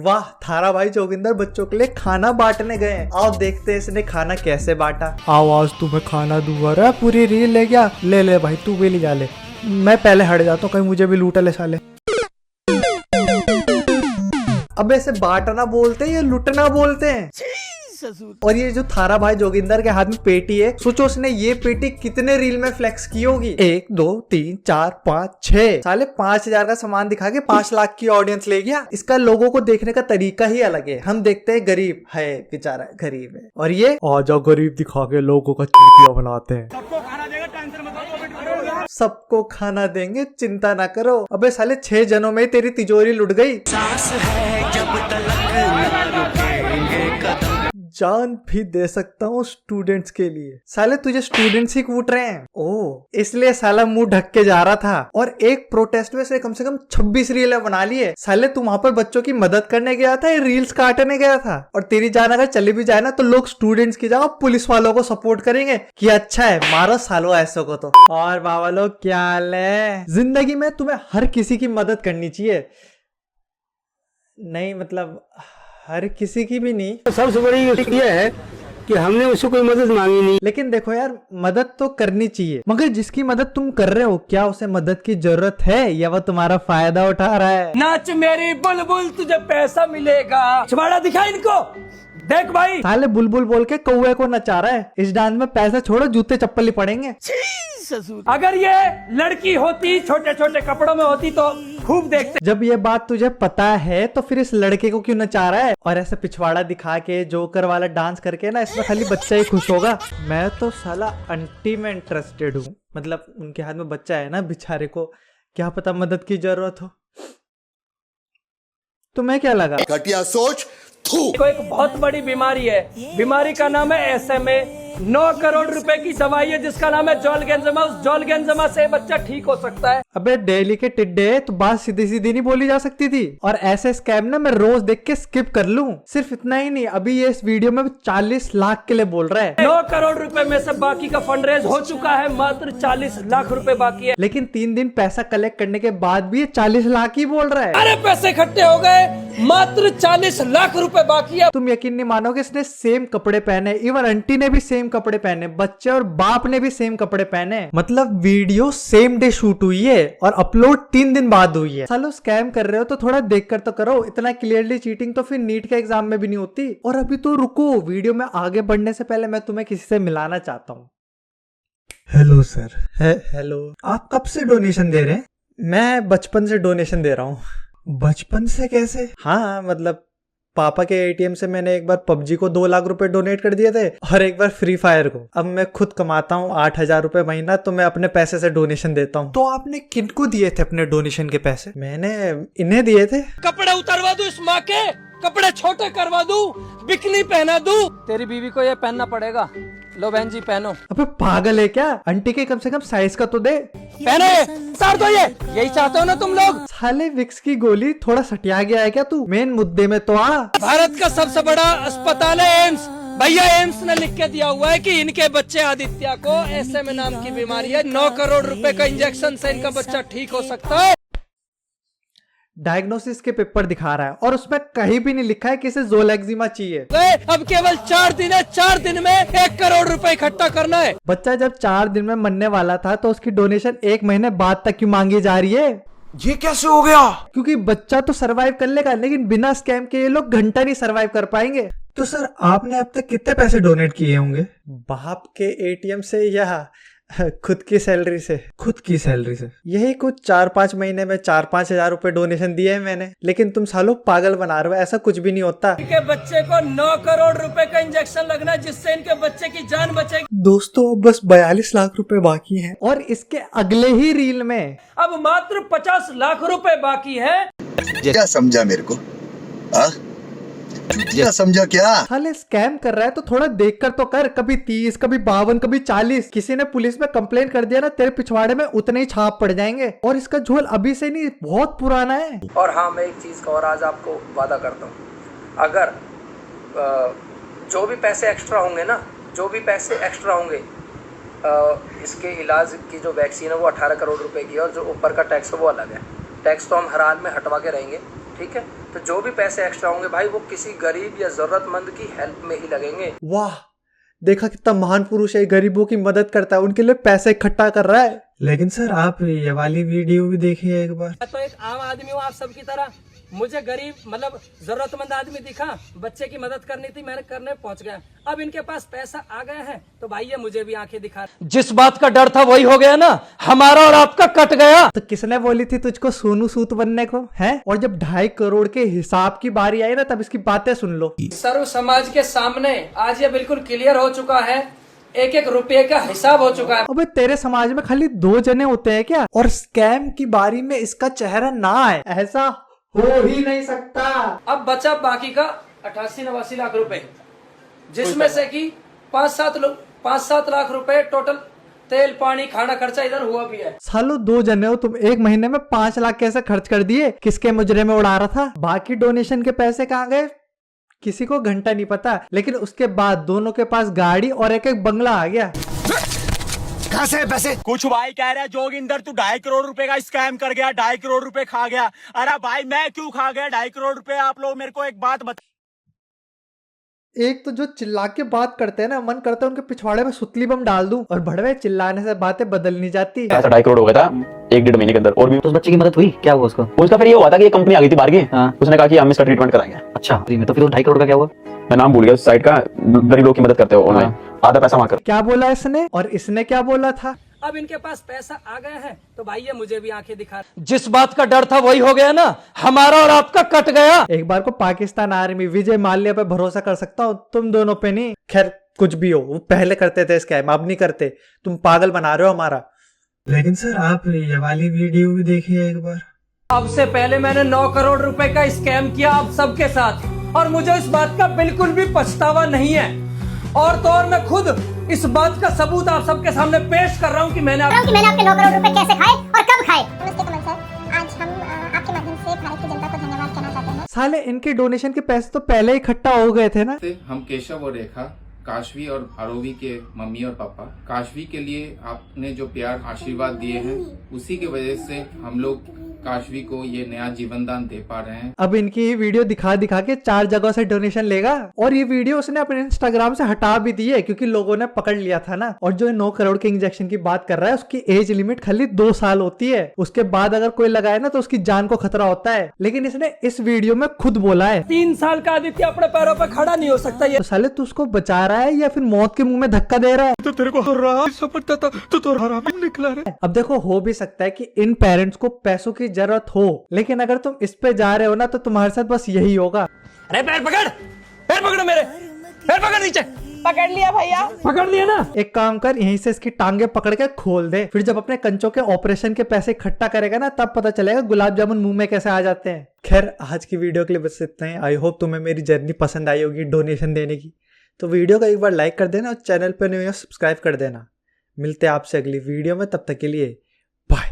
वाह, थारा भाई जोगिंदर बच्चों के लिए खाना बांटने गए हैं। आओ देखते हैं इसने खाना कैसे बांटा। आओ आज तुम्हें खाना दूंगा। अरे पूरी रील ले गया। ले ले भाई, तू भी ले जा। ले, मैं पहले हट जाता हूँ, कहीं मुझे भी लूटा ले साले। अब ऐसे बांटना बोलते हैं या लुटना बोलते हैं? और ये जो थारा भाई जोगिंदर के हाथ में पेटी है, सोचो उसने ये पेटी कितने रील में फ्लेक्स की होगी। 1 2 3 4 5 6 साले 5,000 का सामान दिखा के 5 लाख की ऑडियंस ले गया। इसका लोगों को देखने का तरीका ही अलग है। हम देखते हैं गरीब है, बेचारा गरीब है, और ये आ जाओ गरीब दिखा के लोगों का चूतिया बनाते हैं। सबको खाना देंगे, चिंता ना करो। अबे साले 6 जनों में तेरी तिजोरी लुट गई। जान भी दे सकता हूँ स्टूडेंट्स के लिए। साले तुझे स्टूडेंट्स ही कूट रहे हैं। ओह, इसलिए साला मुंह ढक के जा रहा था। और एक प्रोटेस्ट में से कम 26 रील बना लिए। साले तू वहां पर बच्चों की मदद करने गया था या रील्स काटने गया था? और तेरी जान अगर चली भी जाए ना तो लोग स्टूडेंट्स की जगह पुलिस वालों को सपोर्ट करेंगे कि अच्छा है, मारो सालो ऐसो को तो। और बाबा लोग क्या हाल है? जिंदगी में तुम्हें हर किसी की मदद करनी चाहिए। नहीं मतलब हर किसी की भी नहीं। सबसे बड़ी ये है कि हमने उससे कोई मदद मांगी नहीं। लेकिन देखो यार, मदद तो करनी चाहिए, मगर जिसकी मदद तुम कर रहे हो, क्या उसे मदद की जरूरत है या वो तुम्हारा फायदा उठा रहा है? नाच मेरी बुलबुल, तुझे पैसा मिलेगा। छुपाड़ा दिखा इनको, देख भाई। साले बुलबुल बोल के कौवे को नचा रहा है। इस डांस में पैसे छोड़ो, जूते चप्पल ही पड़ेंगे। अगर ये लड़की होती, छोटे छोटे कपड़ों में होती तो खूब देखते। जब ये बात तुझे पता है तो फिर इस लड़के को क्यों नचा रहा है? और ऐसे पिछवाड़ा दिखा के जोकर वाला डांस करके ना, इसमें खाली बच्चा ही खुश होगा। मैं तो साला आंटी में इंटरेस्टेड हूँ। मतलब उनके हाथ में बच्चा है ना, बेचारे को क्या पता मदद की जरूरत हो। तुम्हें क्या लगा? घटिया सोच। को एक बहुत बड़ी बीमारी है। बीमारी का नाम है SMA। 9 करोड़ रुपए की दवाई है जिसका नाम है जोलगेंजमा। उस जोलगेंजमा से बच्चा ठीक हो सकता है। अबे डेली के टिड्डे, तो बात सीधी सीधी नहीं बोली जा सकती थी? और ऐसे स्कैम ना मैं रोज देख के स्किप कर लूं। सिर्फ इतना ही नहीं, अभी ये इस वीडियो में 40 लाख के लिए बोल रहा है। 9 करोड़ रुपए में से बाकी का फंड रेज हो चुका है, मात्र 40 लाख रुपए बाकी है। लेकिन 3 दिन पैसा कलेक्ट करने के बाद भी ये 40 लाख ही बोल रहा है। अरे पैसे इकट्ठे हो गए, मात्र 40 लाख रुपए बाकी है। तुम यकीन नहीं मानोगे, इसने सेम कपड़े पहने। इवन आंटी ने भी सेम कपड़े पहने, बच्चे और बाप ने भी सेम कपड़े पहने। मतलब वीडियो सेम डे शूट हुई है और अपलोड 3 दिन बाद हुई है। सालो स्कैम कर रहे हो तो थोड़ा देखकर तो करो। इतना क्लियरली चीटिंग तो फिर नीट के एग्जाम में भी नहीं होती। और अभी तो रुको, वीडियो में आगे बढ़ने से पहले मैं तुम्हें किसी से मिलाना चाहता हूँ। Hello sir. हेलो, आप कब से डोनेशन दे रहे हैं? मैं बचपन से डोनेशन दे रहा हूँ। बचपन से कैसे? हाँ मतलब पापा के ATM से मैंने एक बार PUBG को 2 लाख रुपए डोनेट कर दिए थे और एक बार फ्री फायर को। अब मैं खुद कमाता हूँ 8,000 रुपए महीना, तो मैं अपने पैसे से डोनेशन देता हूँ। तो आपने किनको दिए थे अपने डोनेशन के पैसे? मैंने इन्हें दिए थे। कपड़े उतरवा दूं इस माँ के, कपड़े छोटे करवा दूं, बिकनी पहना दूं। तेरी बीवी को ये पहनना पड़ेगा। लो बहन जी पहनो। अबे पागल है क्या? आंटी के कम से कम साइज का तो दे। पहनो ये, उतार दो ये। यही चाहते हो ना तुम लोग? साले विक्स की गोली थोड़ा सटिया गया है क्या तू? मेन मुद्दे में तो आ। भारत का सबसे बड़ा अस्पताल है एम्स। भैया एम्स ने लिख के दिया हुआ है कि इनके बच्चे आदित्य को SMA नाम की बीमारी है। 9 करोड़ रुपए का इंजेक्शन से इनका बच्चा ठीक हो सकता है। डायग्नोसिस के पेपर दिखा रहा है और उसमें कहीं भी नहीं लिखा है कि इसे जोलेक्जिमा चाहिए। अब केवल 4 दिन है, 4 दिन में 1 करोड़ रुपए इकट्ठा करना है। बच्चा जब 4 दिन में मरने वाला था तो उसकी डोनेशन 1 महीने बाद तक क्यों मांगी जा रही है? ये कैसे हो गया? क्योंकि बच्चा तो सरवाइव कर लेगा, लेकिन बिना स्कैम के ये लोग घंटा नहीं सरवाइव कर पाएंगे। तो सर आपने अब तक कितने पैसे डोनेट किए होंगे? बाप के ATM से या खुद की सैलरी से? खुद की सैलरी से। यही कुछ 4-5 महीने में 4-5 हजार रुपए डोनेशन दिए हैं मैंने। लेकिन तुम सालों पागल बना रहे हो, ऐसा कुछ भी नहीं होता। इनके बच्चे को 9 करोड़ रुपए का इंजेक्शन लगना है जिससे इनके बच्चे की जान बचेगी। दोस्तों बस 42 लाख रुपए बाकी हैं और इसके अगले ही रील में अब मात्र 50 लाख रुपए बाकी है। क्या समझा मेरे को? क्या समझा क्या? साले स्कैम कर रहा है तो थोड़ा देखकर तो कर। कभी 30, कभी 52, कभी 40। किसी ने पुलिस में कंप्लेन कर दिया ना, तेरे पिछवाड़े में उतने ही छाप पड़ जाएंगे। और इसका झोल अभी से नहीं, बहुत पुराना है। और हाँ, मैं एक चीज का और आज आपको वादा करता हूँ, अगर जो भी पैसे एक्स्ट्रा होंगे ना, जो भी पैसे एक्स्ट्रा होंगे, इसके इलाज की जो वैक्सीन है वो 18 करोड़ रुपए की है और जो ऊपर का टैक्स है वो अलग है। टैक्स तो हम हर हाल में हटवा के रहेंगे, ठीक है। तो जो भी पैसे एक्स्ट्रा होंगे भाई वो किसी गरीब या जरूरतमंद की हेल्प में ही लगेंगे। वाह, देखा कितना महान पुरुष है, गरीबों की मदद करता है, उनके लिए पैसे इकट्ठा कर रहा है। लेकिन सर आप ये वाली वीडियो भी देखिए एक बार। मैं तो एक आम आदमी हूँ आप सबकी तरह, मुझे गरीब मतलब जरूरतमंद आदमी दिखा, बच्चे की मदद करनी थी, मैंने करने पहुंच गया। अब इनके पास पैसा आ गया है तो भाई ये मुझे भी आंखें दिखा। जिस बात का डर था वही हो गया ना, हमारा और आपका कट गया। तो किसने बोली थी तुझको सोनू सूद बनने को है? और जब 2.5 करोड़ के हिसाब की बारी आई ना तब इसकी बातें सुन लो। सर्व समाज के सामने आज ये बिल्कुल क्लियर हो चुका है, एक एक रुपये का हिसाब हो चुका है। अबे तेरे समाज में खाली 2 जने होते हैं क्या? और स्कैम की बारी में इसका चेहरा ना आए, ऐसा हो ही नहीं सकता। अब बचा बाकी का 88-89 लाख रुपए, जिसमें से कि 5-7 लाख रुपए टोटल तेल पानी खाना खर्चा इधर हुआ भी है। सालो 2 जने हो तुम, 1 महीने में 5 लाख कैसे खर्च कर दिए? किसके मुजरे में उड़ा रहा था? बाकी डोनेशन के पैसे कहाँ गए किसी को घंटा नहीं पता। लेकिन उसके बाद दोनों के पास गाड़ी और एक एक बंगला आ गया। कहाँ से पैसे? कुछ भाई कह रहा है जोगिंदर तू 2.5 करोड़ रुपए का स्कैम कर गया, 2.5 करोड़ रुपए खा गया। अरे भाई मैं क्यों खा गया 2.5 करोड़ रुपए? आप लोग मेरे को एक बात बता। एक तो जो चिल्ला के बात करते हैं ना, मन करता है उनके पिछवाड़े में सुतली बम डाल दूं। और भड़वे चिल्लाने से बातें बदल नहीं जाती। ऐसा 2.5 करोड़ हो गया था 1-1.5 महीने के अंदर। और भी तो उस बच्चे की मदद हुई? क्या हुआ उसको? उसका फिर ये हुआ था कि ये कंपनी आ गई थी बाहर की। हाँ। उसने कहा कि हम इसका ट्रीटमेंट कराएंगे। अच्छा, तो फिर 2.5 करोड़ का क्या हुआ? मैं नाम भूल गया उस साइट का, गरीब लोग की मदद करते हो ऑनलाइन। आधा पैसा वहां कर। क्या बोला इसने और इसने क्या बोला था? अब इनके पास पैसा आ गया है तो भाई ये मुझे भी आंखें दिखा। जिस बात का डर था वही हो गया ना, हमारा और आपका कट गया। एक बार को पाकिस्तान आर्मी विजय माल्या पे भरोसा कर सकता हूँ, तुम दोनों पे नहीं। खैर कुछ भी हो, वो पहले करते थे स्कैम, अब नहीं करते। तुम पागल बना रहे हो हमारा। लेकिन सर आप ये वाली वीडियो भी देखिए एक बार। अब से पहले मैंने 9 करोड़ रुपए का स्कैम किया आप सबके साथ, और मुझे इस बात का बिल्कुल भी पछतावा नहीं है। और तो और मैं खुद इस बात का सबूत आप सबके सामने पेश कर रहा हूँ कि मैंने आपके 9 करोड़ रुपए कैसे खाए और कब खाए। नमस्ते कमल सर, आज हम आपके माध्यम से भारत की जनता को धन्यवाद कहना चाहते हैं। साले इनके डोनेशन के पैसे तो पहले ही इकट्ठा हो गए थे ना। हम केशव और रेखा, काशवी और आरोवी के मम्मी और पापा। काशवी के लिए आपने जो प्यार आशीर्वाद दिए हैं उसी की वजह से हम लोग काशवी को ये नया जीवन दान दे पा रहे हैं। अब इनकी ये वीडियो दिखा दिखा के 4 जगहों से डोनेशन लेगा। और ये वीडियो उसने अपने इंस्टाग्राम से हटा भी दी है क्योंकि लोगों ने पकड़ लिया था ना। और जो 9 करोड़ के इंजेक्शन की बात कर रहा है उसकी एज लिमिट खाली 2 साल होती है। उसके बाद अगर कोई लगाए ना तो उसकी जान को खतरा होता है। लेकिन इसने इस वीडियो में खुद बोला है 3 साल का आदित्य अपने पैरों पर खड़ा नहीं हो सकता। ये तो साले तू उसको बचा रहा है या फिर मौत के मुंह में धक्का दे रहा है? तो तेरे को रहा समझता था तो हराम निकला रे। अब देखो, हो भी सकता है कि इन पेरेंट्स को पैसों की जरूरत हो, लेकिन अगर तुम इस पे जा रहे हो ना तो तुम्हारे साथ बस यही होगा। अरे पैर पकड़ मेरे पैर पकड़, नीचे पकड़ लिया भैया, पकड़ लिया ना। एक काम कर, यहीं से इसकी टांगे पकड़ के खोल दे। फिर जब अपने कंचों के ऑपरेशन के पैसे इकट्ठा करेगा ना तब पता चलेगा गुलाब जामुन मुंह में कैसे आ जाते हैं। खैर आज की वीडियो के लिए बस इतना ही। आई होप तुम्हें मेरी जर्नी पसंद आई होगी डोनेशन देने की। तो वीडियो को एक बार लाइक कर देना और चैनल पर नए हो सब्सक्राइब कर देना। मिलते हैं आपसे अगली वीडियो में, तब तक के लिए बाय।